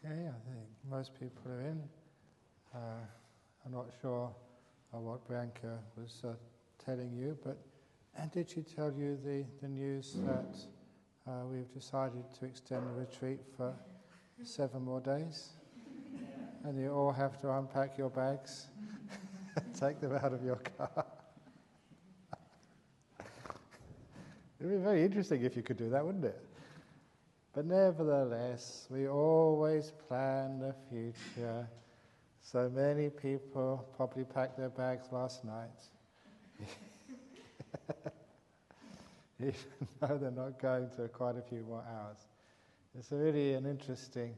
Okay, I think most people are in. I'm not sure what Bianca was telling you, but did she tell you the news that we've decided to extend the retreat for 7 more days? And you all have to unpack your bags and take them out of your car. It would be very interesting if you could do that, wouldn't it? But nevertheless, we always plan the future. So many people probably packed their bags last night, even though they're not going to quite a few more hours. It's really an interesting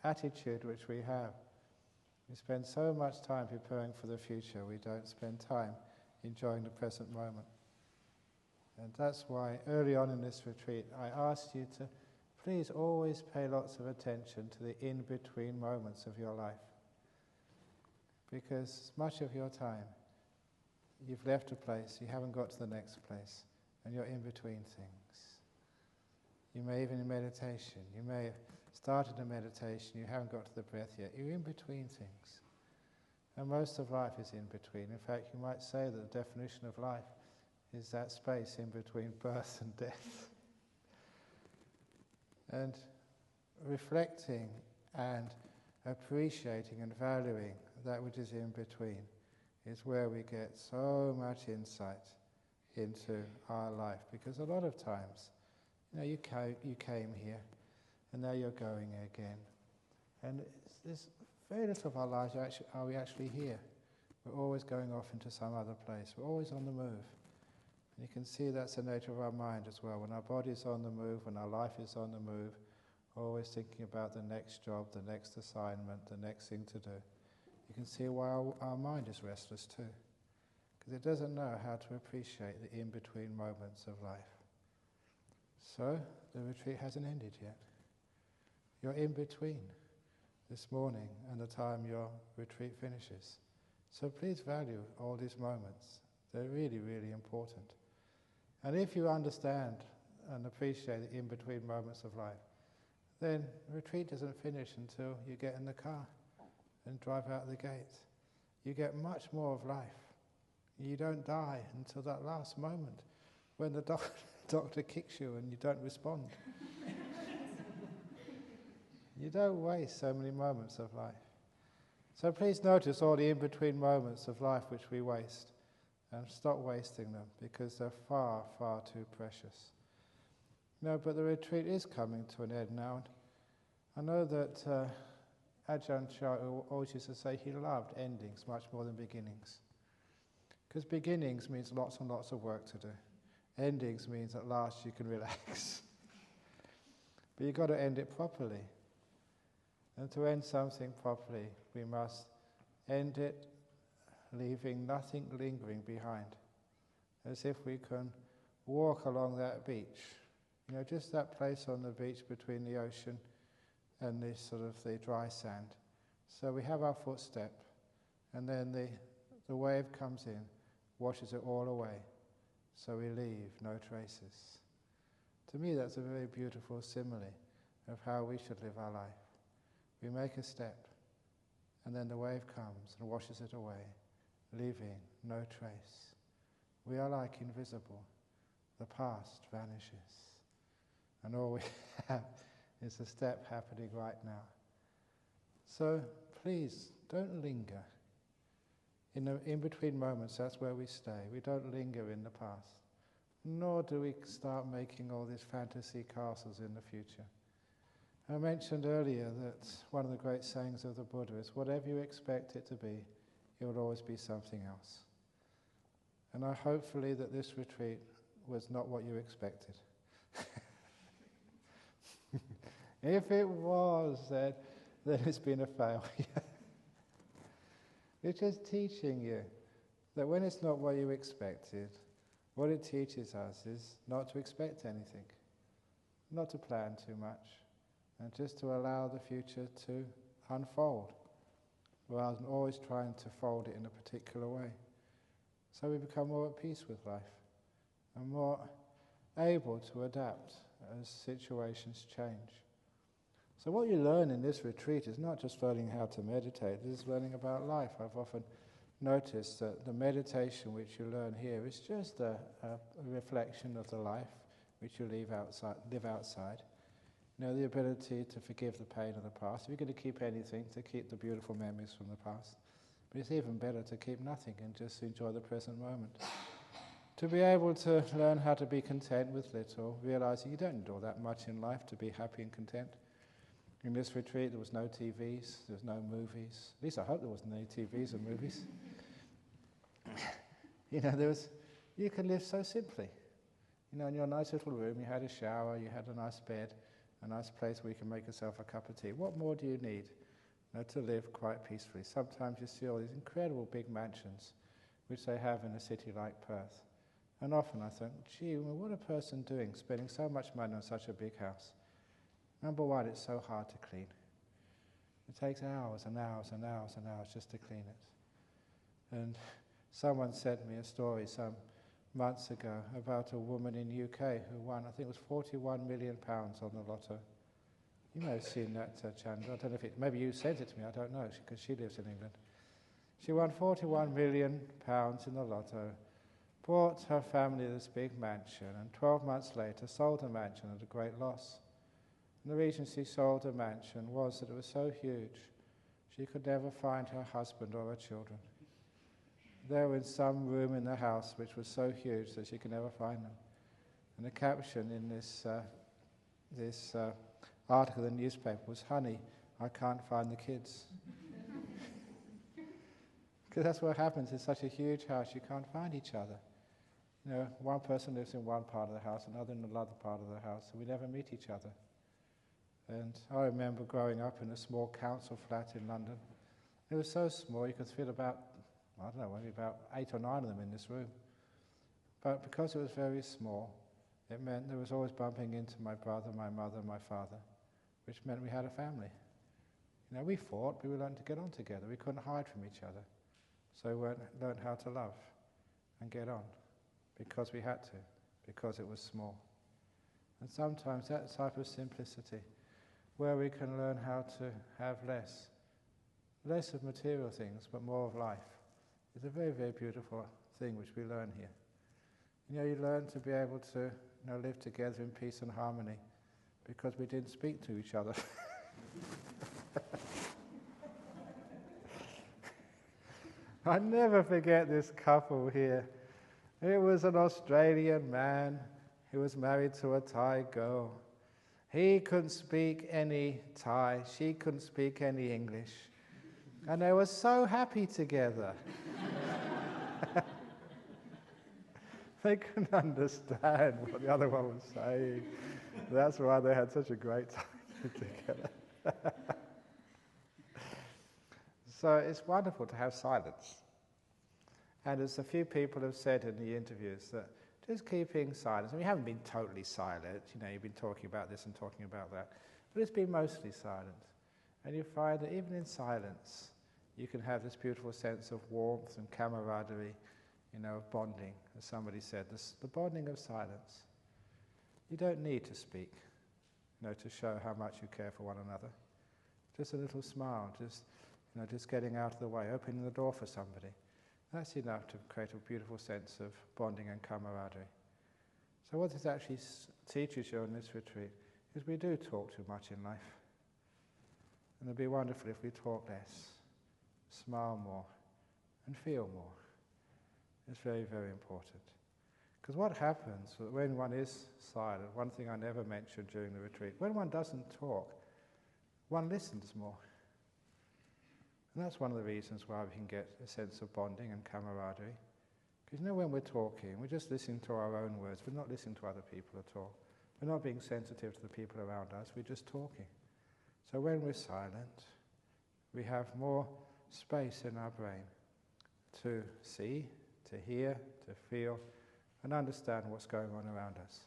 attitude which we have. We spend so much time preparing for the future, we don't spend time enjoying the present moment. And that's why early on in this retreat I asked you to please always pay lots of attention to the in-between moments of your life. Because much of your time you've left a place, you haven't got to the next place, and you're in between things. You may even in meditation, you may have started a meditation, you haven't got to the breath yet, you're in between things. And most of life is in between. In fact, you might say that the definition of life is that space in between birth and death. And reflecting and appreciating and valuing that which is in between is where we get so much insight into our life. Because a lot of times, you came here and now you're going again. And there's very little of our lives are we actually here. We're always going off into some other place. We're always on the move. And you can see that's the nature of our mind as well. When our body's on the move, when our life is on the move, always thinking about the next job, the next assignment, the next thing to do. You can see why our mind is restless too. Because it doesn't know how to appreciate the in-between moments of life. So, the retreat hasn't ended yet. You're in between this morning and the time your retreat finishes. So please value all these moments. They're really, really important. And if you understand and appreciate the in-between moments of life, then retreat doesn't finish until you get in the car and drive out the gate. You get much more of life. You don't die until that last moment when the doctor kicks you and you don't respond. You don't waste so many moments of life. So please notice all the in-between moments of life which we waste. And stop wasting them, because they're far, far too precious. But the retreat is coming to an end now. I know that Ajahn Chah always used to say he loved endings much more than beginnings. Because beginnings means lots and lots of work to do. Endings means at last you can relax. But you've got to end it properly. And to end something properly, we must end it leaving nothing lingering behind, as if we can walk along that beach, just that place on the beach between the ocean and the dry sand. So we have our footstep, and then the wave comes in, washes it all away, so we leave no traces. To me, that's a very beautiful simile of how we should live our life. We make a step, and then the wave comes and washes it away, leaving no trace. We are like invisible. The past vanishes. And all we have is a step happening right now. So please, don't linger. In the in-between moments, that's where we stay. We don't linger in the past. Nor do we start making all these fantasy castles in the future. I mentioned earlier that one of the great sayings of the Buddha is, whatever you expect it to be, it will always be something else. And hopefully that this retreat was not what you expected. If it was, then it's been a failure. It's just teaching you that when it's not what you expected, what it teaches us is not to expect anything, not to plan too much, and just to allow the future to unfold, rather than always trying to fold it in a particular way. So we become more at peace with life and more able to adapt as situations change. So what you learn in this retreat is not just learning how to meditate, it is learning about life. I've often noticed that the meditation which you learn here is just a reflection of the life which you live outside. You know, the ability to forgive the pain of the past. If you're going to keep anything, to keep the beautiful memories from the past. But it's even better to keep nothing and just enjoy the present moment. To be able to learn how to be content with little, realizing you don't need all that much in life to be happy and content. In this retreat there was no TVs, there was no movies. At least I hope there wasn't any TVs or movies. You know, you can live so simply. You know, in your nice little room you had a shower, you had a nice bed, a nice place where you can make yourself a cup of tea. What more do you need, you know, to live quite peacefully? Sometimes you see all these incredible big mansions which they have in a city like Perth. And often I think, gee, well, what a person doing, spending so much money on such a big house. Number one, it's so hard to clean. It takes hours and hours and hours and hours just to clean it. And someone sent me a story some months ago about a woman in the UK who won, I think it was £41 million on the lotto. You may have seen that, Chandra. I don't know if maybe you sent it to me, I don't know, because she lives in England. She won £41 million in the lotto, bought her family this big mansion, and 12 months later sold the mansion at a great loss. And the reason she sold the mansion was that it was so huge she could never find her husband or her children. They were in some room in the house which was so huge that she could never find them. And the caption in this article in the newspaper was, "Honey, I can't find the kids." Because that's what happens in such a huge house, you can't find each other. You know, one person lives in one part of the house, another in another part of the house, and we never meet each other. And I remember growing up in a small council flat in London. It was so small you could fit about, I don't know, maybe about 8 or 9 of them in this room. But because it was very small, it meant there was always bumping into my brother, my mother, my father, which meant we had a family. You know, we fought, but we learned to get on together. We couldn't hide from each other. So we learned how to love and get on, because we had to, because it was small. And sometimes that type of simplicity, where we can learn how to have less of material things, but more of life, is a very, very beautiful thing which we learn here. You know, you learn to be able to, you know, live together in peace and harmony, because we didn't speak to each other. I never forget this couple here. It was an Australian man who was married to a Thai girl. He couldn't speak any Thai, she couldn't speak any English. And they were so happy together. They couldn't understand what the other one was saying. That's why they had such a great time together. So it's wonderful to have silence. And as a few people have said in the interviews, that just keeping silence, and we haven't been totally silent, you know, you've been talking about this and talking about that, but it's been mostly silent. And you find that even in silence, you can have this beautiful sense of warmth and camaraderie, you know, of bonding, as somebody said, the bonding of silence. You don't need to speak, you know, to show how much you care for one another. Just a little smile, just getting out of the way, opening the door for somebody. That's enough to create a beautiful sense of bonding and camaraderie. So what this actually teaches you on this retreat is we do talk too much in life. And it'd be wonderful if we talk less, smile more, and feel more. It's very, very important. Because what happens when one is silent, one thing I never mentioned during the retreat, when one doesn't talk, one listens more. And that's one of the reasons why we can get a sense of bonding and camaraderie. Because you know, when we're talking, we're just listening to our own words. We're not listening to other people at all. We're not being sensitive to the people around us. We're just talking. So when we're silent, we have more space in our brain to see, to hear, to feel, and understand what's going on around us.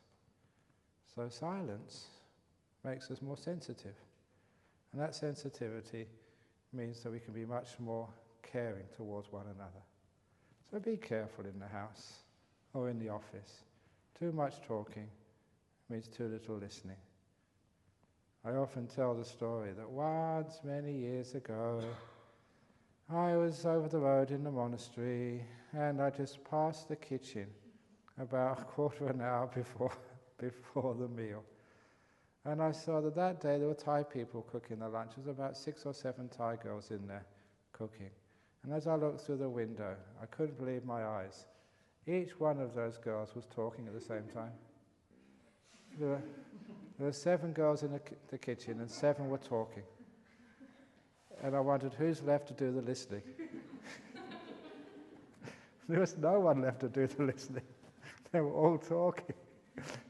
So silence makes us more sensitive. And that sensitivity means that we can be much more caring towards one another. So be careful in the house or in the office. Too much talking means too little listening. I often tell the story that once, many years ago, I was over the road in the monastery and I just passed the kitchen about a quarter of an hour before the meal. And I saw that day there were Thai people cooking the lunch. There was about 6 or 7 Thai girls in there cooking. And as I looked through the window, I couldn't believe my eyes. Each one of those girls was talking at the same time. There were 7 girls in the kitchen and 7 were talking. And I wondered, who's left to do the listening? There was no one left to do the listening. They were all talking.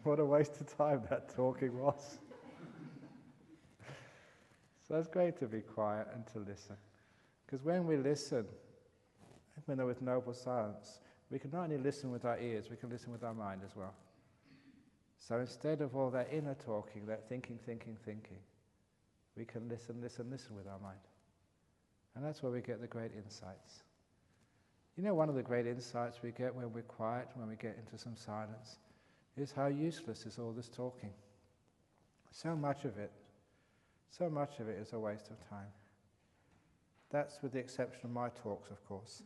What a waste of time that talking was. So it's great to be quiet and to listen. Because when we listen, when there is noble silence, we can not only listen with our ears, we can listen with our mind as well. So instead of all that inner talking, that thinking, we can listen with our mind. And that's where we get the great insights. You know, one of the great insights we get when we're quiet, when we get into some silence, is how useless is all this talking. So much of it is a waste of time. That's with the exception of my talks, of course.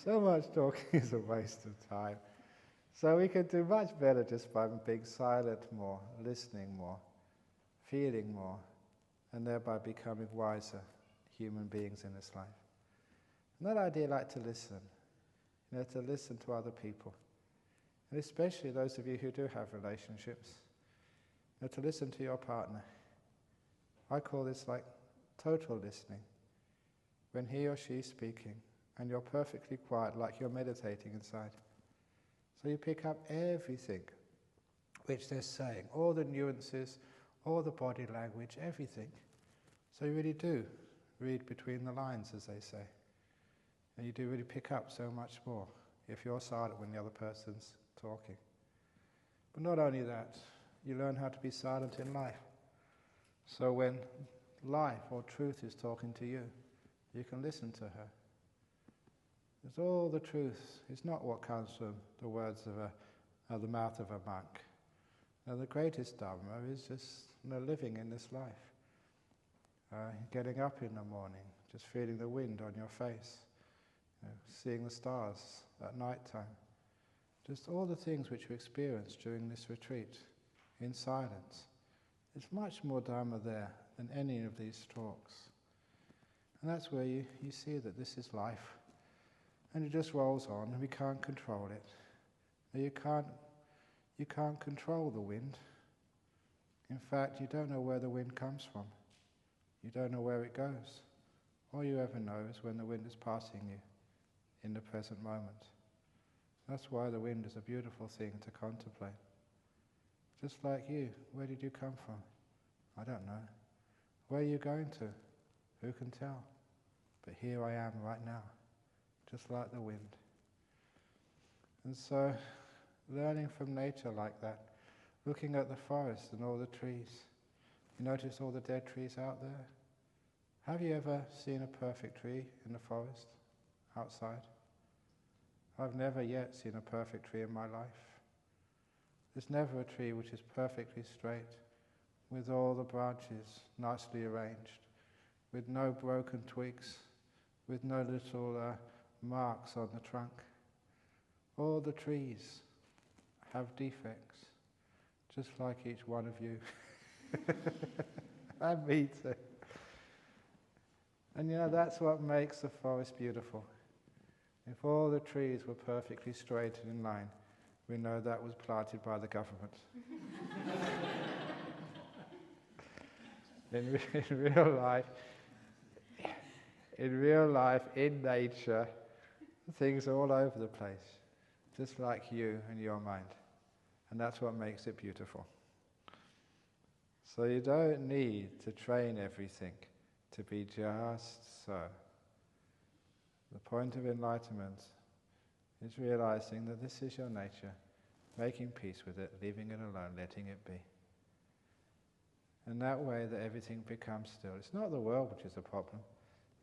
so much talking is a waste of time. So we can do much better just by being silent more, listening more, feeling more, and thereby becoming wiser human beings in this life. And that idea, like to listen, to listen to other people, and especially those of you who do have relationships, to listen to your partner. I call this like total listening. When he or she is speaking, and you're perfectly quiet, like you're meditating inside. So you pick up everything which they're saying, all the nuances, all the body language, everything. So you really do read between the lines, as they say. And you do really pick up so much more if you're silent when the other person's talking. But not only that, you learn how to be silent in life. So when life or truth is talking to you, you can listen to her. It's all the truth. It's not what comes from the words of the mouth of a monk. Now, the greatest Dharma is just living in this life. Getting up in the morning, just feeling the wind on your face, seeing the stars at night time. Just all the things which we experience during this retreat in silence. There's much more Dharma there than any of these talks. And that's where you see that this is life. And it just rolls on, and we can't control it. You can't control the wind. In fact, you don't know where the wind comes from. You don't know where it goes. All you ever know is when the wind is passing you in the present moment. That's why the wind is a beautiful thing to contemplate. Just like you, where did you come from? I don't know. Where are you going to? Who can tell? But here I am right now, just like the wind. And so, learning from nature like that, looking at the forest and all the trees, you notice all the dead trees out there? Have you ever seen a perfect tree in the forest, outside? I've never yet seen a perfect tree in my life. There's never a tree which is perfectly straight, with all the branches nicely arranged, with no broken twigs, with no little marks on the trunk. All the trees have defects, just like each one of you. And me too. And that's what makes the forest beautiful. If all the trees were perfectly straight and in line, we know that was planted by the government. In real life, in nature, things are all over the place, just like you and your mind. And that's what makes it beautiful. So you don't need to train everything to be just so. The point of enlightenment is realizing that this is your nature, making peace with it, leaving it alone, letting it be. And that way that everything becomes still. It's not the world which is a problem,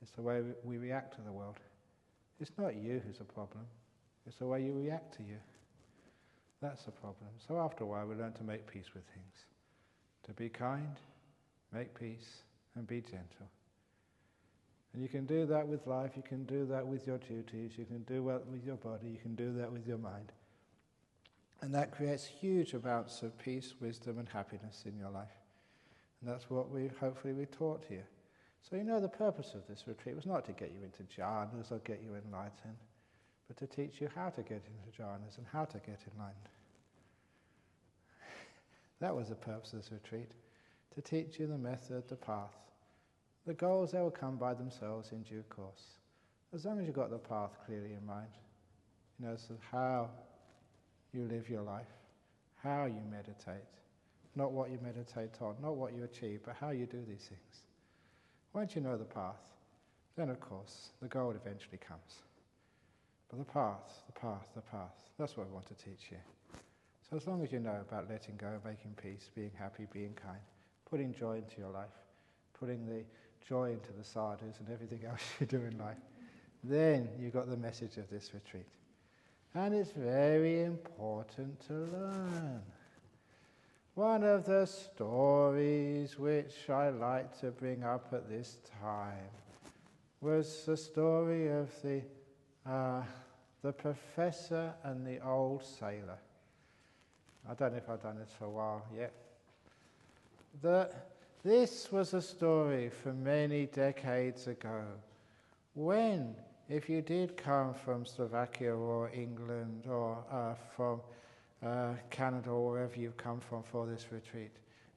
it's the way we react to the world. It's not you who's a problem, It's the way you react to you. That's the problem. So after a while we learn to make peace with things. To be kind, make peace, and be gentle. And you can do that with life, you can do that with your duties, you can do that with your body, you can do that with your mind. And that creates huge amounts of peace, wisdom, and happiness in your life. And that's what hopefully we taught here. So you know the purpose of this retreat was not to get you into jhanas or get you enlightened, but to teach you how to get into jhanas and how to get enlightened. That was the purpose of this retreat, to teach you the method, the path. The goals, they will come by themselves in due course, as long as you've got the path clearly in mind. You know, so how you live your life, how you meditate, not what you meditate on, not what you achieve, but how you do these things. Once you know the path, then of course the goal eventually comes. But the path, that's what I want to teach you. So as long as you know about letting go, making peace, being happy, being kind, putting joy into your life, putting the joy into the sadhus and everything else you do in life, then you got the message of this retreat. And it's very important to learn. One of the stories which I like to bring up at this time was the story of the professor and the old sailor. I don't know if I've done this for a while yet. This was a story from many decades ago, when, if you did come from Slovakia or England or from Canada or wherever you've come from for this retreat,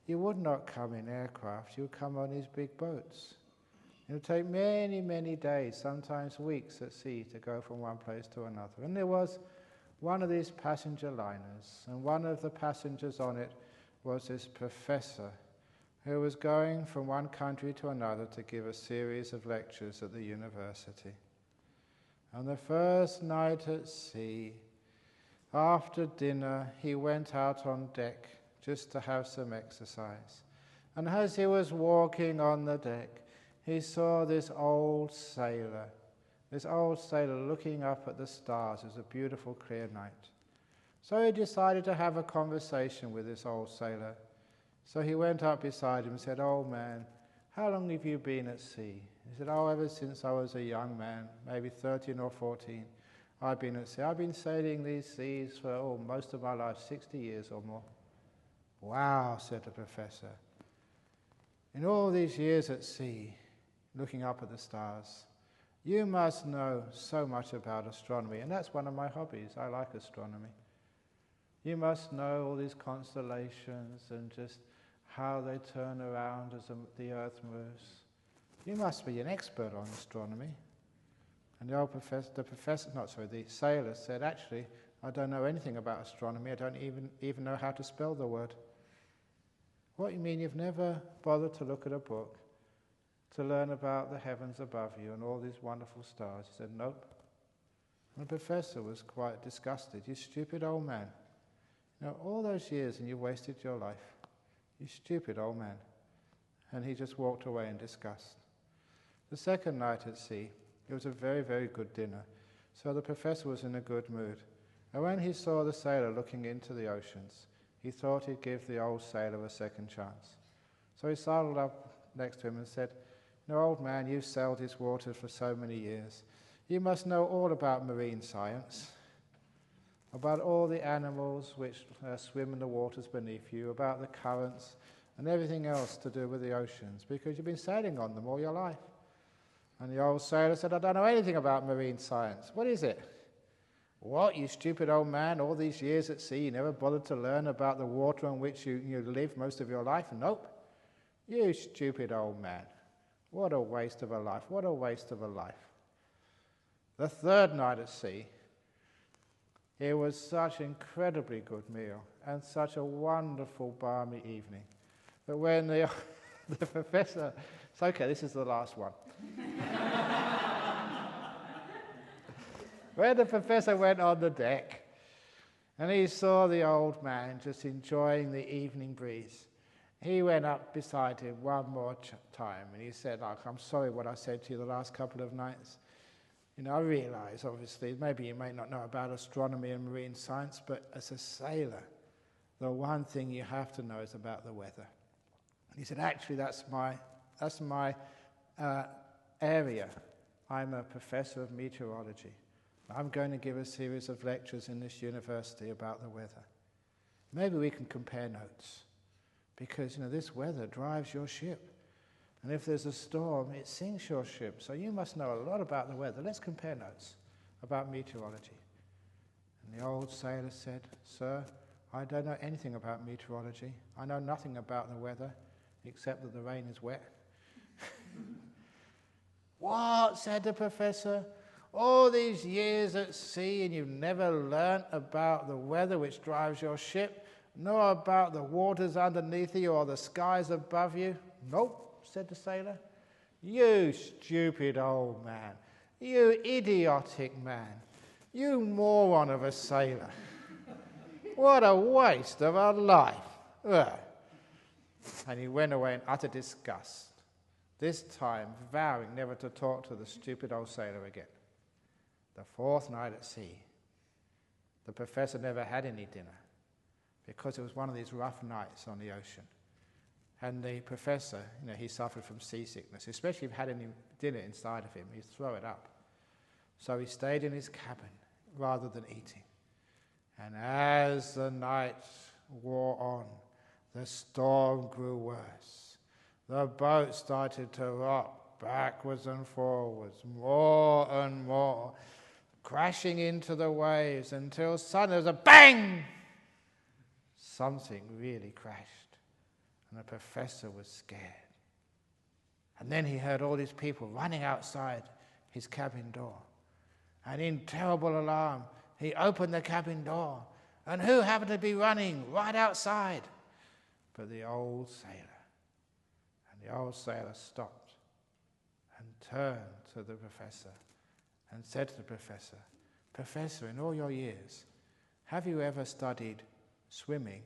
you would not come in aircraft, you would come on these big boats. It would take many, many days, sometimes weeks at sea to go from one place to another. And there was one of these passenger liners, and one of the passengers on it was this professor who was going from one country to another to give a series of lectures at the university. On the first night at sea, after dinner, he went out on deck just to have some exercise. And as he was walking on the deck, he saw this old sailor looking up at the stars. It was a beautiful, clear night. So he decided to have a conversation with this old sailor. So he went up beside him and said, "Old man, how long have you been at sea?" He said, "Oh, ever since I was a young man, maybe 13 or 14, I've been at sea. I've been sailing these seas for most of my life, 60 years or more." "Wow," said the professor. "In all these years at sea, looking up at the stars, you must know so much about astronomy." And that's one of my hobbies. I like astronomy. "You must know all these constellations and just how they turn around as the earth moves. You must be an expert on astronomy." And the sailor said, "Actually, I don't know anything about astronomy. I don't even know how to spell the word." "What, you mean you've never bothered to look at a book to learn about the heavens above you and all these wonderful stars?" He said, "Nope." And the professor was quite disgusted. "You stupid old man. You know, all those years and you wasted your life. You stupid old man." And he just walked away in disgust. The second night at sea, it was a very, very good dinner. So the professor was in a good mood. And when he saw the sailor looking into the oceans, he thought he'd give the old sailor a second chance. So he sidled up next to him and said, "No, old man, you've sailed these waters for so many years. You must know all about marine science, about all the animals which swim in the waters beneath you, about the currents and everything else to do with the oceans, because you've been sailing on them all your life." And the old sailor said, "I don't know anything about marine science. What is it?" "What, you stupid old man, all these years at sea, you never bothered to learn about the water on which you live most of your life?" "Nope." "You stupid old man. What a waste of a life. What a waste of a life." The third night at sea, it was such an incredibly good meal and such a wonderful balmy evening that when the professor... It's okay, this is the last one. When the professor went on the deck and he saw the old man just enjoying the evening breeze, he went up beside him one more time and he said, "Look, I'm sorry what I said to you the last couple of nights. I realise, obviously, maybe you may not know about astronomy and marine science, but as a sailor, the one thing you have to know is about the weather. He said, actually, that's my area. I'm a professor of meteorology. I'm going to give a series of lectures in this university about the weather. Maybe we can compare notes, because this weather drives your ship. And if there's a storm, it sinks your ship. So you must know a lot about the weather. Let's compare notes about meteorology. And the old sailor said, Sir, I don't know anything about meteorology. I know nothing about the weather, except that the rain is wet. What? Said the professor. All these years at sea and you've never learnt about the weather which drives your ship, nor about the waters underneath you or the skies above you? Nope, said the sailor. You stupid old man, you idiotic man, you moron of a sailor. What a waste of a life. Ugh. And he went away in utter disgust, this time vowing never to talk to the stupid old sailor again. The fourth night at sea, the professor never had any dinner because it was one of these rough nights on the ocean. And the professor, he suffered from seasickness, especially if he had any dinner inside of him, he'd throw it up. So he stayed in his cabin rather than eating. And as the night wore on, the storm grew worse. The boat started to rock backwards and forwards, more and more, crashing into the waves until suddenly there was a bang! Something really crashed, and the professor was scared. And then he heard all these people running outside his cabin door. And in terrible alarm, he opened the cabin door. And who happened to be running right outside? But the old sailor. And the old sailor stopped and turned to the professor and said to the professor, Professor, in all your years, have you ever studied swimming?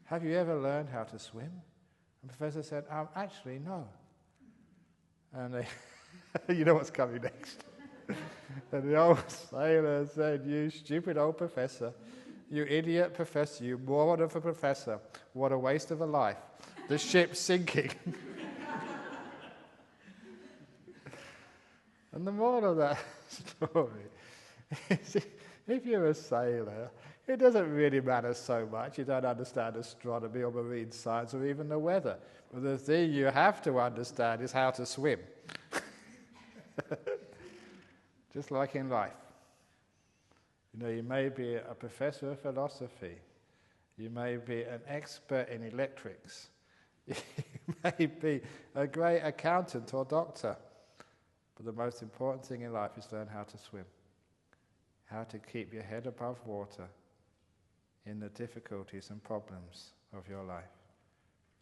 Have you ever learned how to swim? And the professor said, actually, no. And you know what's coming next. And the old sailor said, you stupid old professor, you idiot professor, you moron of a professor, what a waste of a life. The ship's sinking. And the moral of that story is if you're a sailor, it doesn't really matter so much. You don't understand astronomy or marine science or even the weather. But the thing you have to understand is how to swim. Just like in life. You may be a professor of philosophy. You may be an expert in electrics. You may be a great accountant or doctor. But the most important thing in life is learn how to swim. How to keep your head above water in the difficulties and problems of your life.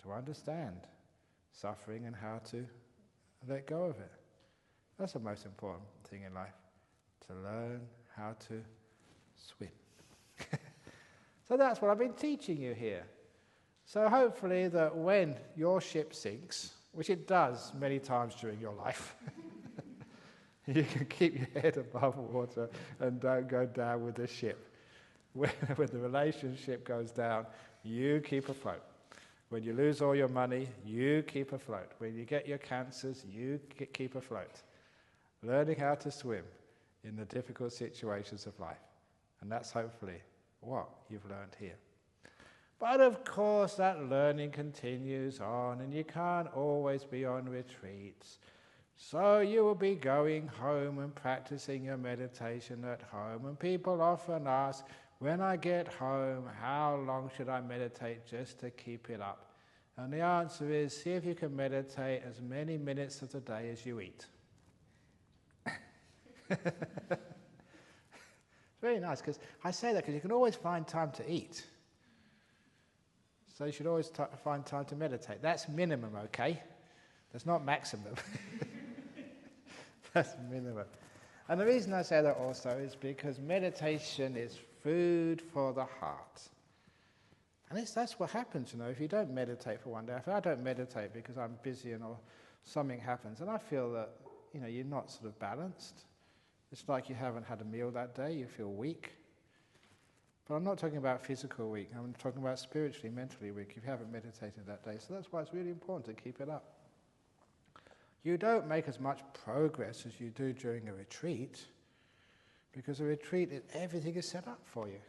To understand suffering and how to let go of it. That's the most important thing in life. To learn how to swim. So that's what I've been teaching you here. So hopefully that when your ship sinks, which it does many times during your life, you can keep your head above water and don't go down with the ship. When the relationship goes down, you keep afloat. When you lose all your money, you keep afloat. When you get your cancers, you keep afloat. Learning how to swim in the difficult situations of life. And that's hopefully what you've learned here. But of course that learning continues on, and you can't always be on retreats. So you will be going home and practicing your meditation at home. And people often ask, when I get home, how long should I meditate just to keep it up? And the answer is, see if you can meditate as many minutes of the day as you eat. It's very nice, because I say that because you can always find time to eat. So you should always find time to meditate. That's minimum, okay? That's not maximum. That's minimum. And the reason I say that also is because meditation is food for the heart. And that's what happens, if you don't meditate for one day. If I don't meditate because I'm busy and something happens. And I feel that, you're not sort of balanced. It's like you haven't had a meal that day, you feel weak. But I'm not talking about physical weak, I'm talking about spiritually, mentally weak. You haven't meditated that day. So that's why it's really important to keep it up. You don't make as much progress as you do during a retreat, because a retreat, everything is set up for you.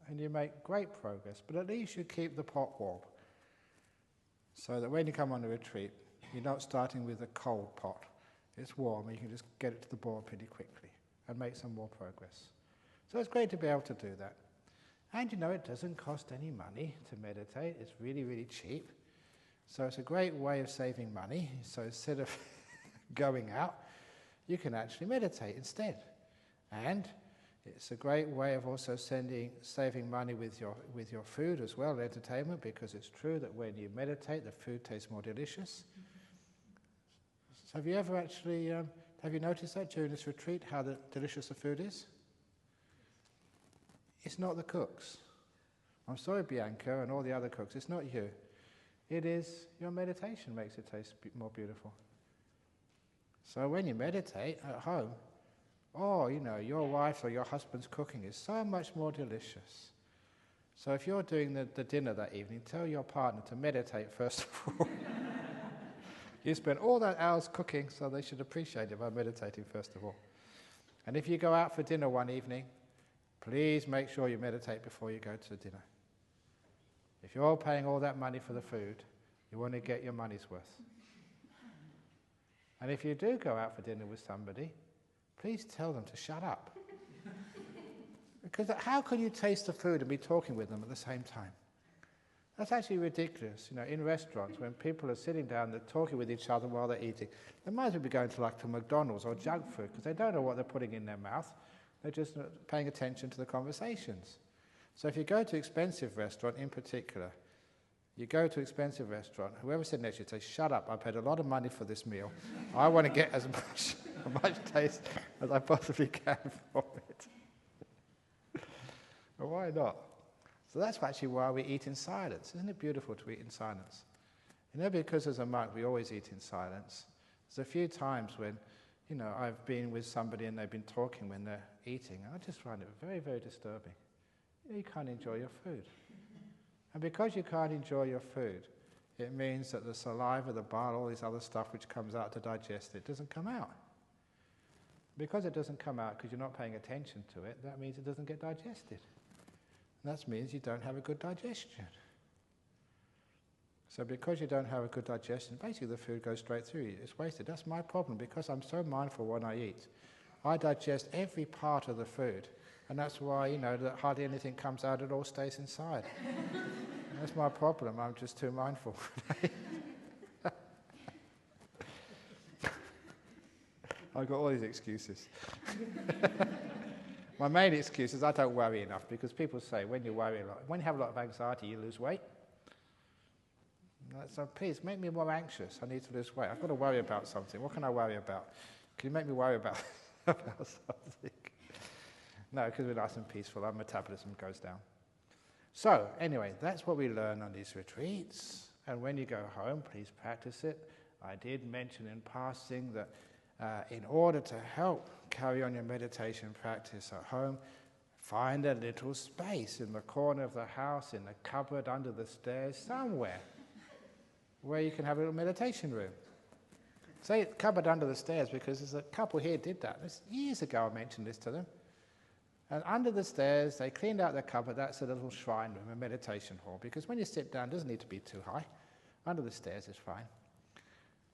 And you make great progress, but at least you keep the pot warm. So that when you come on a retreat, you're not starting with a cold pot. It's warm, and you can just get it to the boil pretty quickly and make some more progress. So it's great to be able to do that. And it doesn't cost any money to meditate. It's really, really cheap. So it's a great way of saving money. So instead of going out, you can actually meditate instead. And it's a great way of also saving money with your food as well, entertainment, because it's true that when you meditate, the food tastes more delicious. So have you ever actually, have you noticed that during this retreat, how delicious the food is? It's not the cooks. I'm sorry, Bianca and all the other cooks, it's not you. It is your meditation makes it taste more beautiful. So when you meditate at home, your wife or your husband's cooking is so much more delicious. So if you're doing the dinner that evening, tell your partner to meditate first of all. You spend all that hours cooking, so they should appreciate it by meditating first of all. And if you go out for dinner one evening, please make sure you meditate before you go to dinner. If you're paying all that money for the food, you want to get your money's worth. And if you do go out for dinner with somebody, please tell them to shut up. Because how can you taste the food and be talking with them at the same time? That's actually ridiculous. In restaurants, when people are sitting down, they're talking with each other while they're eating. They might as well be going to McDonald's or junk food, because they don't know what they're putting in their mouth. They're just paying attention to the conversations. So if you go to an expensive restaurant in particular, whoever sitting next to you say, shut up, I paid a lot of money for this meal. I want to get as much taste as I possibly can from it. But why not? So that's actually why we eat in silence. Isn't it beautiful to eat in silence? Because as a monk we always eat in silence. There's a few times when, I've been with somebody and they've been talking when they're eating, and I just find it very, very disturbing. You can't enjoy your food. And because you can't enjoy your food, it means that the saliva, the bile, all this other stuff which comes out to digest it doesn't come out. Because it doesn't come out because you're not paying attention to it, that means it doesn't get digested. And that means you don't have a good digestion. So because you don't have a good digestion, basically the food goes straight through you. It's wasted. That's my problem, because I'm so mindful when I eat. I digest every part of the food. And that's why, that hardly anything comes out, it all stays inside. That's my problem, I'm just too mindful. I've got all these excuses. My main excuse is I don't worry enough, because people say when you worry a lot, when you have a lot of anxiety, you lose weight. So please, make me more anxious. I need to lose weight. I've got to worry about something. What can I worry about? Can you make me worry about something? No, because we're nice and peaceful. Our metabolism goes down. So, anyway, that's what we learn on these retreats. And when you go home, please practice it. I did mention in passing that in order to help carry on your meditation practice at home, find a little space in the corner of the house, in the cupboard, under the stairs, somewhere where you can have a little meditation room. Say cupboard under the stairs, because there's a couple here did that. Years ago I mentioned this to them. And under the stairs, they cleaned out their cupboard. That's a little shrine room, a meditation hall, because when you sit down, it doesn't need to be too high. Under the stairs is fine.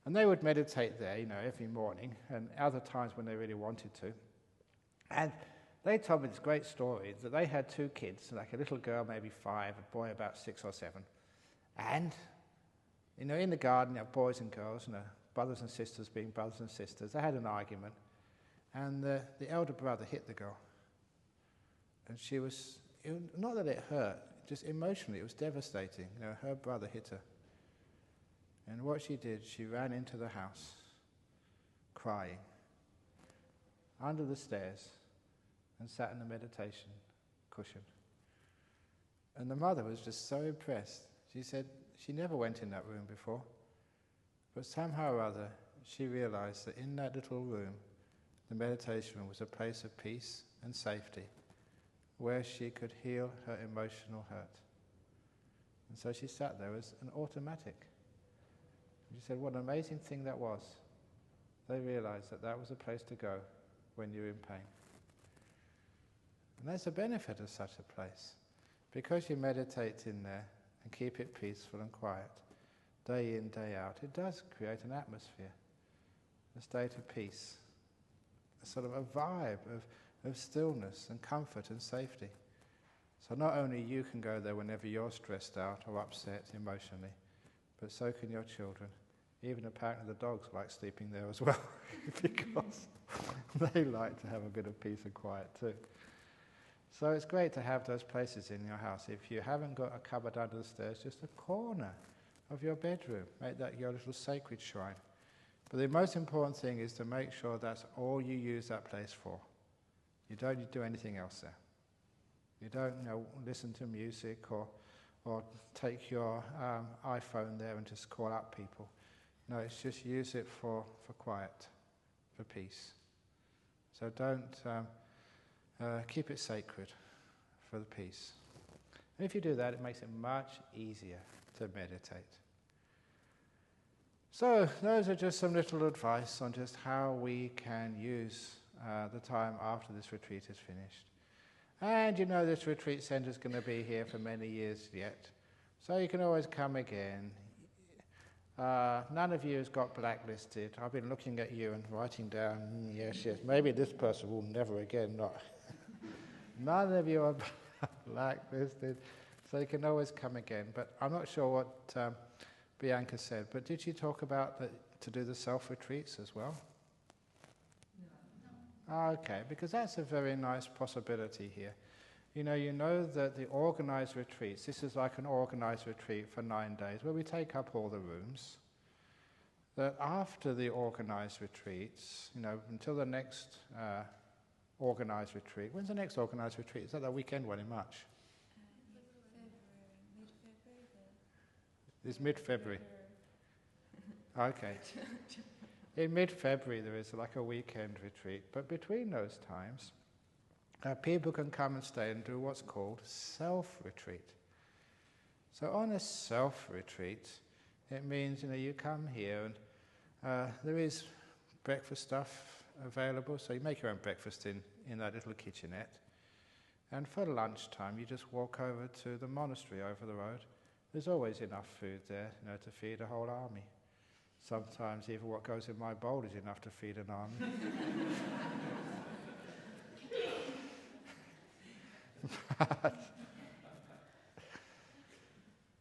And they would meditate there, every morning, and other times when they really wanted to. And they told me this great story that they had two kids, like a little girl, maybe 5, a boy about 6 or 7. And, in the garden, you have boys and girls, brothers and sisters being brothers and sisters. They had an argument, and the elder brother hit the girl. And not that it hurt, just emotionally, it was devastating. Her brother hit her. And what she did, she ran into the house, crying, under the stairs, and sat in the meditation cushion. And the mother was just so impressed. She said she never went in that room before, but somehow or other, she realized that in that little room, the meditation room was a place of peace and safety, where she could heal her emotional hurt. And so she sat there as an automatic. And she said, what an amazing thing that was. They realized that that was a place to go when you're in pain. And that's the benefit of such a place. Because you meditate in there and keep it peaceful and quiet, day in, day out, it does create an atmosphere, a state of peace, a sort of a vibe of stillness and comfort and safety. So not only you can go there whenever you're stressed out or upset emotionally, but so can your children. Even apparently the dogs like sleeping there as well, because they like to have a bit of peace and quiet too. So it's great to have those places in your house. If you haven't got a cupboard under the stairs, just a corner of your bedroom. Make that your little sacred shrine. But the most important thing is to make sure that's all you use that place for. You don't do anything else there. You don't listen to music or take your iPhone there and just call up people. No, it's just use it for quiet, for peace. So don't keep it sacred for the peace. And if you do that, it makes it much easier to meditate. So those are just some little advice on just how we can use the time after this retreat is finished. And this retreat centre is going to be here for many years yet. So you can always come again. None of you has got blacklisted. I've been looking at you and writing down, yes, maybe this person will never again not. None of you are blacklisted, so you can always come again. But I'm not sure what Bianca said, but did she talk about to do the self-retreats as well? No. Okay, because that's a very nice possibility here. You know that the organized retreats, this is like an organized retreat for 9 days, where we take up all the rooms. That after the organized retreats, until the next organized retreat. When's the next organized retreat? Is that the weekend one in March? It's mid-February. Okay. In mid-February there is like a weekend retreat, but between those times, people can come and stay and do what's called self-retreat. So on a self-retreat, it means you come here and there is breakfast stuff available, so you make your own breakfast in that little kitchenette. And for lunchtime, you just walk over to the monastery over the road. There's always enough food there, to feed a whole army. Sometimes even what goes in my bowl is enough to feed an army.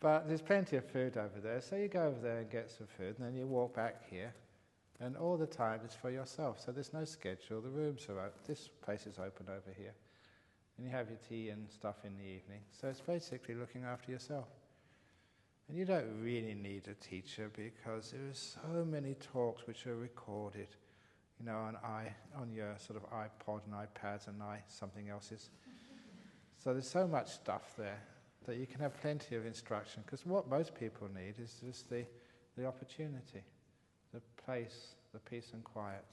But there's plenty of food over there, so you go over there and get some food, and then you walk back here, and all the time is for yourself. So there's no schedule. The rooms are open. This place is open over here, and you have your tea and stuff in the evening. So it's basically looking after yourself. And you don't really need a teacher because there are so many talks which are recorded, on your sort of iPod and iPads and something else's. So there's so much stuff there that you can have plenty of instruction, because what most people need is just the opportunity, the place, the peace and quiet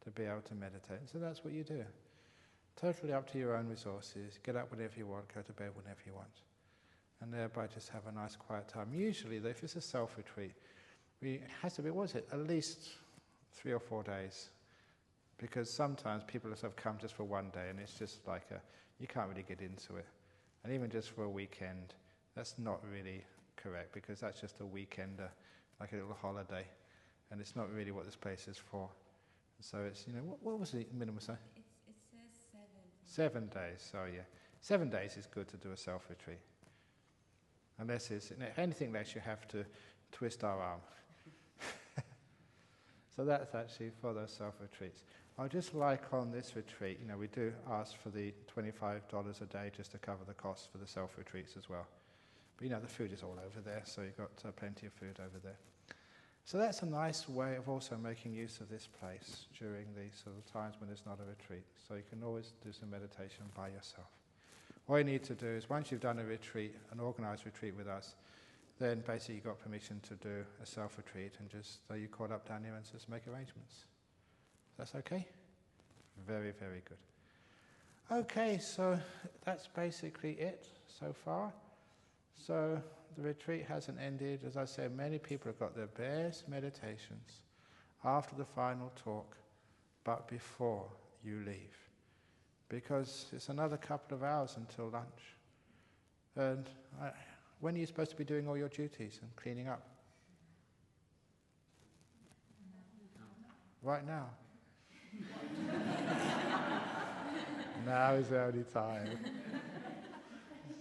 to be able to meditate. And so that's what you do. Totally up to your own resources. Get up whenever you want, go to bed whenever you want. And thereby just have a nice quiet time. Usually, if it's a self-retreat, it has to be, at least 3 or 4 days. Because sometimes people have come just for 1 day and it's just like you can't really get into it. And even just for a weekend, that's not really correct, because that's just a weekender, like a little holiday. And it's not really what this place is for. So it's, what was the minimum size? It says 7. 7 days, so yeah. 7 days is good to do a self-retreat. Unless it's anything less, you have to twist our arm. So that's actually for those self-retreats. I'd just like on this retreat, we do ask for the $25 a day just to cover the costs for the self-retreats as well. But the food is all over there, so you've got plenty of food over there. So that's a nice way of also making use of this place during these sort of times when there's not a retreat. So you can always do some meditation by yourself. All you need to do is, once you've done a retreat, an organized retreat with us, then basically you got permission to do a self-retreat and just you call up Daniel and just make arrangements. That's okay? Very, very good. Okay, so that's basically it so far. So the retreat hasn't ended. As I said, many people have got their best meditations after the final talk, but before you leave. Because it's another couple of hours until lunch. And when are you supposed to be doing all your duties and cleaning up? Right now. Now is the only time.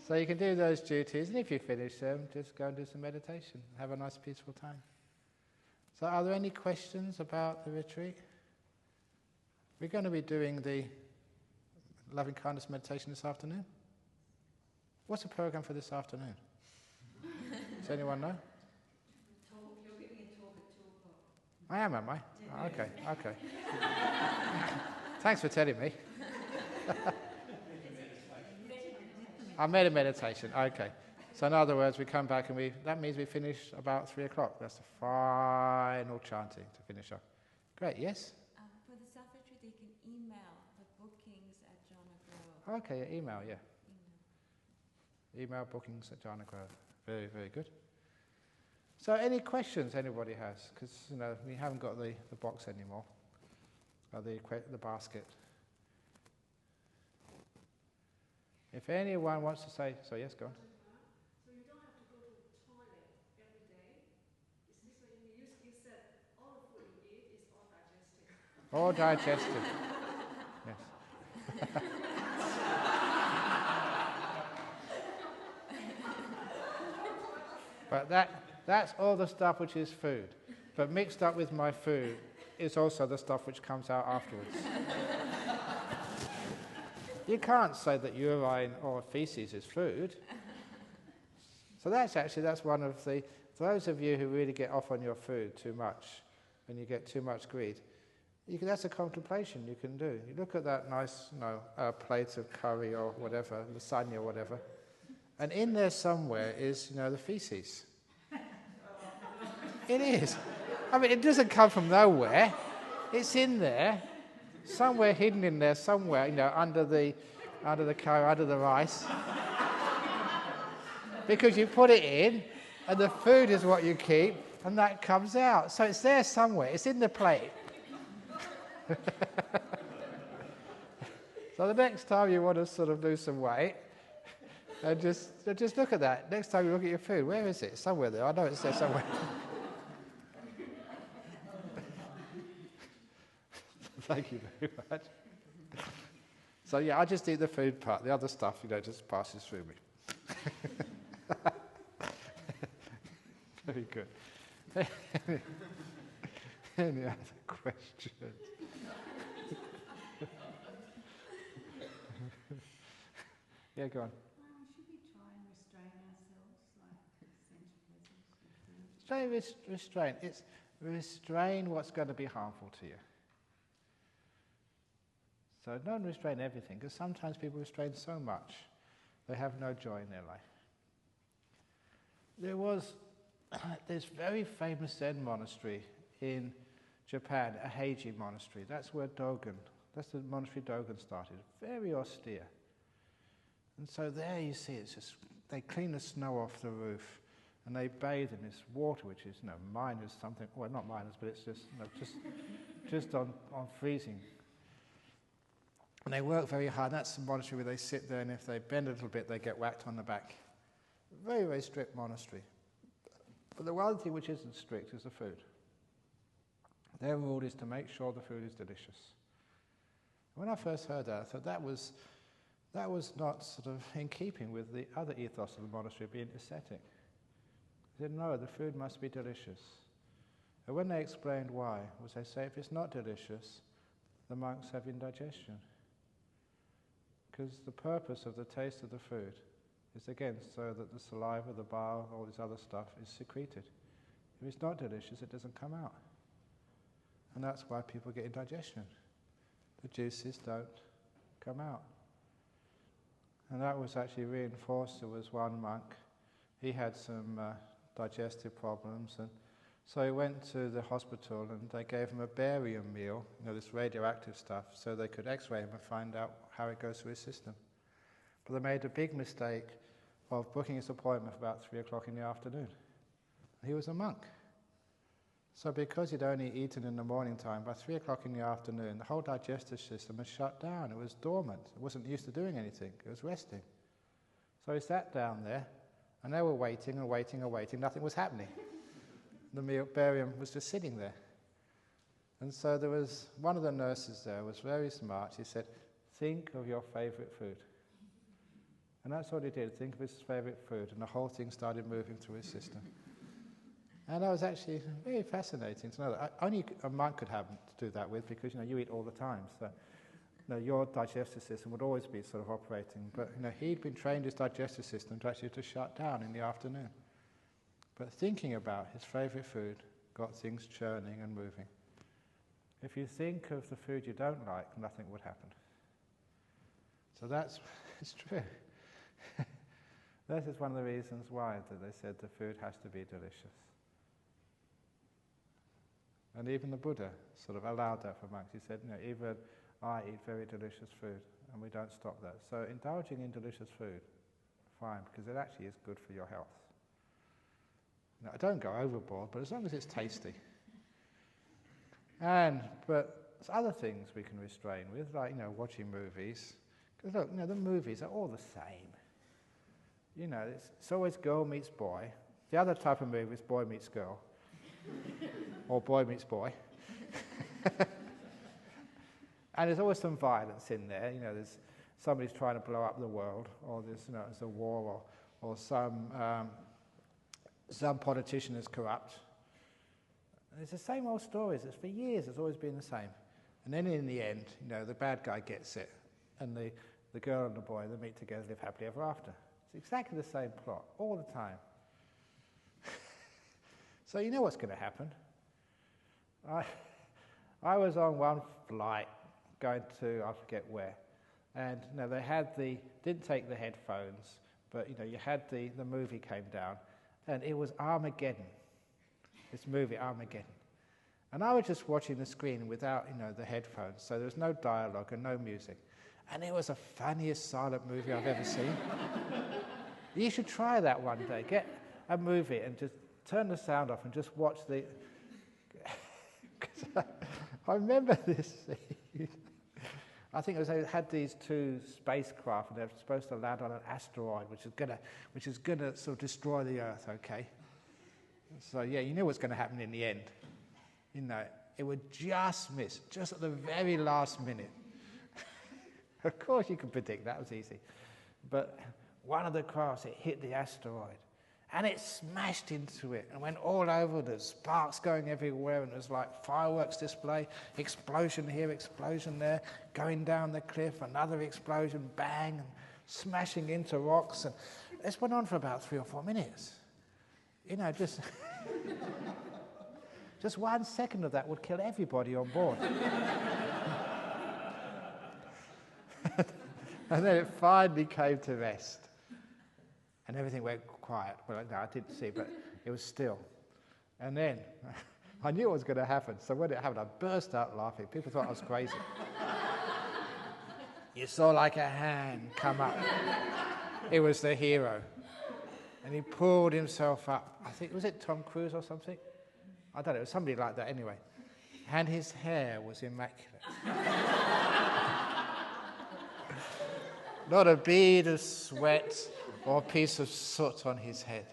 So you can do those duties, and if you finish them, just go and do some meditation. Have a nice, peaceful time. So are there any questions about the retreat? We're going to be doing the loving kindness meditation this afternoon. What's the program for this afternoon? Does anyone know? You're giving a talk at 2 o'clock. I am I? Oh, okay. Thanks for telling me. I made a meditation, okay. So in other words, we come back and that means we finish about 3 o'clock. That's the final chanting to finish up. Great, yes? For the self-retreat, they can email the bookings at Jhana Grove. Okay, email, yeah. Email bookings at Jhana Grove. Very, very good. So any questions anybody has? Because, we haven't got the box anymore, or the basket. If anyone wants to say, so yes, go on. So you don't have to go to the toilet every day? Is this what you said all the food you eat is all digested? All digested. Yes. But that's all the stuff which is food. But mixed up with my food is also the stuff which comes out afterwards. You can't say that urine or feces is food. So that's one of the, for those of you who really get off on your food too much, and you get too much greed, that's a contemplation you can do. You look at that nice plate of curry or whatever, lasagna or whatever, and in there somewhere is, the feces. It is. I mean, it doesn't come from nowhere. It's in there. Somewhere hidden in there, somewhere, under the curry, under the rice. Because you put it in, and the food is what you keep, and that comes out. So it's there somewhere. It's in the plate. So the next time you want to sort of lose some weight, and just look at that. Next time you look at your food, where is it? It's somewhere there. I know it's there somewhere. Thank you very much. So yeah, I just eat the food part. The other stuff, just passes through me. Very good. Any other questions? Yeah, go on. Should we try and restrain ourselves, like sensual pleasures? Restrain. It's restrain what's going to be harmful to you. So don't restrain everything, because sometimes people restrain so much, they have no joy in their life. There was this very famous Zen monastery in Japan, a Heiji monastery. That's the monastery Dogen started. Very austere. And so there you see, it's just, they clean the snow off the roof, and they bathe in this water, which is, minus something, well, not minus, but it's just on freezing. And they work very hard. That's the monastery where they sit there, and if they bend a little bit, they get whacked on the back. Very, very strict monastery. But the one thing which isn't strict is the food. Their rule is to make sure the food is delicious. When I first heard that, I thought that was not sort of in keeping with the other ethos of the monastery, being ascetic. They said, no, the food must be delicious. And when they explained why, was they say, if it's not delicious, the monks have indigestion. Because the purpose of the taste of the food is, again, so that the saliva, the bile, all this other stuff is secreted. If it's not delicious, it doesn't come out. And that's why people get indigestion. The juices don't come out. And that was actually reinforced. There was one monk, he had some digestive problems, and so he went to the hospital and they gave him a barium meal, this radioactive stuff, so they could x-ray him and find out how it goes through his system. But they made a big mistake of booking his appointment for about 3 o'clock in the afternoon. He was a monk. So because he'd only eaten in the morning time, by 3 o'clock in the afternoon, the whole digestive system was shut down. It was dormant. It wasn't used to doing anything. It was resting. So he sat down there, and they were waiting and waiting and waiting. Nothing was happening. The barium was just sitting there. And so there was one of the nurses there was very smart. She said, think of your favorite food. And that's what he did, think of his favorite food, and the whole thing started moving through his system. And that was actually very fascinating to know that only a monk could happen to do that with, because you eat all the time, so your digestive system would always be sort of operating. But he'd been trained his digestive system to actually shut down in the afternoon. But thinking about his favorite food got things churning and moving. If you think of the food you don't like, nothing would happen. So it's true. That is one of the reasons why that they said the food has to be delicious. And even the Buddha sort of allowed that for monks. He said, even I eat very delicious food, and we don't stop that. So indulging in delicious food, fine, because it actually is good for your health. I don't go overboard, but as long as it's tasty. But there's other things we can restrain with, like, watching movies. Because look, the movies are all the same. It's always girl meets boy. The other type of movie is boy meets girl. Or boy meets boy. And there's always some violence in there. There's somebody's trying to blow up the world, or there's a war, or some politician is corrupt. And it's the same old stories. It's for years. It's always been the same. And then in the end, the bad guy gets it, and the girl and the boy, they meet together, live happily ever after. It's exactly the same plot all the time. So you know what's going to happen. I was on one flight going to, I forget where, and they didn't take the headphones, but you had the movie came down, and it was Armageddon, this movie Armageddon. And I was just watching the screen without the headphones, so there was no dialogue and no music. And it was the funniest silent movie I've ever seen. You should try that one day. Get a movie and just turn the sound off and just watch the... I remember this scene. I think they had these two spacecraft, and they were supposed to land on an asteroid, which is gonna sort of destroy the Earth. Okay. So yeah, you know what's going to happen in the end. It would just miss, just at the very last minute. Of course, you can predict that was easy, but one of the crafts, it hit the asteroid, and it smashed into it and went all over. There's sparks going everywhere, and there's like fireworks display, explosion here, explosion there, going down the cliff, another explosion, bang, and smashing into rocks. And this went on for about 3 or 4 minutes. Just 1 second of that would kill everybody on board. And then it finally came to rest. And everything went quiet. Well, no, I didn't see, but it was still. And then I knew what was going to happen. So when it happened, I burst out laughing. People thought I was crazy. You saw like a hand come up. It was the hero. And he pulled himself up. I think, was it Tom Cruise or something? I don't know, it was somebody like that anyway. And his hair was immaculate. Not a bead of sweat or a piece of soot on his head.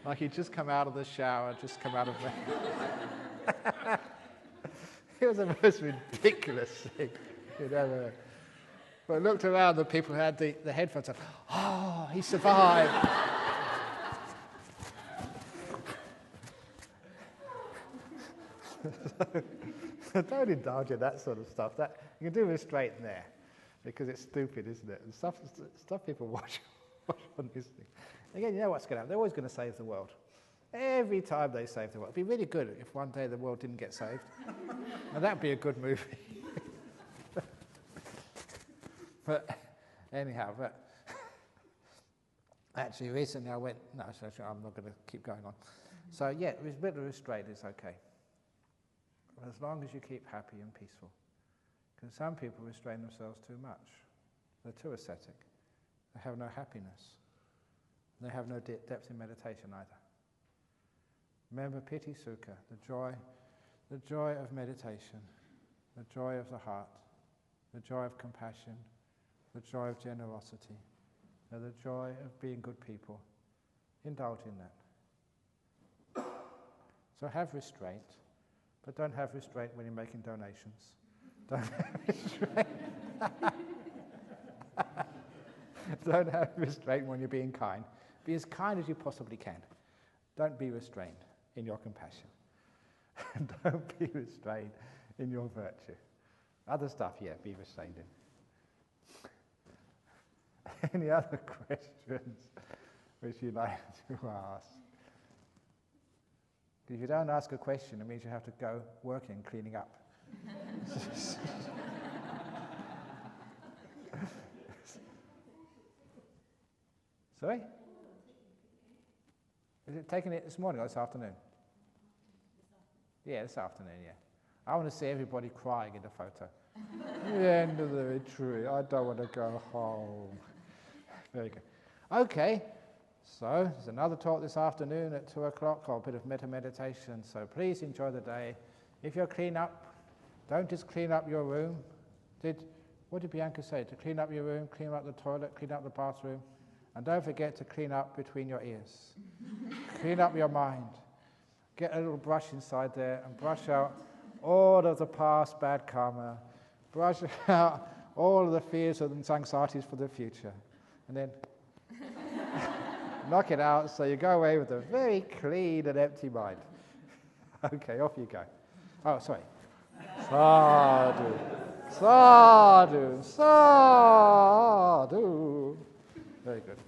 Like he'd just come out of the shower, just come out of bed. It was the most ridiculous thing you'd ever heard. But I looked around, the people who had the headphones on. Oh, he survived. Don't indulge in that sort of stuff. That you can do restraint there, because it's stupid, isn't it? And stuff people watch on this thing. Again, you know what's going to happen? They're always going to save the world. Every time they save the world. It'd be really good if one day the world didn't get saved. And that'd be a good movie. But anyhow, Actually, recently I went, no, I'm not going to keep going on. So yeah, a bit of restraint is okay. As long as you keep happy and peaceful. Because some people restrain themselves too much. They're too ascetic. They have no happiness. They have no depth in meditation either. Remember Piti Sukha, the joy of meditation, the joy of the heart, the joy of compassion, the joy of generosity, and the joy of being good people. Indulge in that. So have restraint, but don't have restraint when you're making donations. Don't have restraint. Don't have restraint when you're being kind. Be as kind as you possibly can. Don't be restrained in your compassion. Don't be restrained in your virtue. Other stuff, yeah, be restrained in. Any other questions which you'd like to ask? If you don't ask a question, it means you have to go working, cleaning up. Sorry? Is it taking it this morning or this afternoon? Yeah, this afternoon, yeah. I want to see everybody crying in the photo. The end of the retreat. I don't want to go home. Very good. Okay, so there's another talk this afternoon at 2 o'clock, or a bit of meditation. So please enjoy the day. If you're clean up, don't just clean up your room. What did Bianca say? To clean up your room, clean up the toilet, clean up the bathroom. And don't forget to clean up between your ears. Clean up your mind. Get a little brush inside there and brush out all of the past bad karma. Brush out all of the fears and anxieties for the future. And then knock it out so you go away with a very clean and empty mind. Okay, off you go. Oh, sorry. Sadhu. Sadhu. Sadhu. Very good.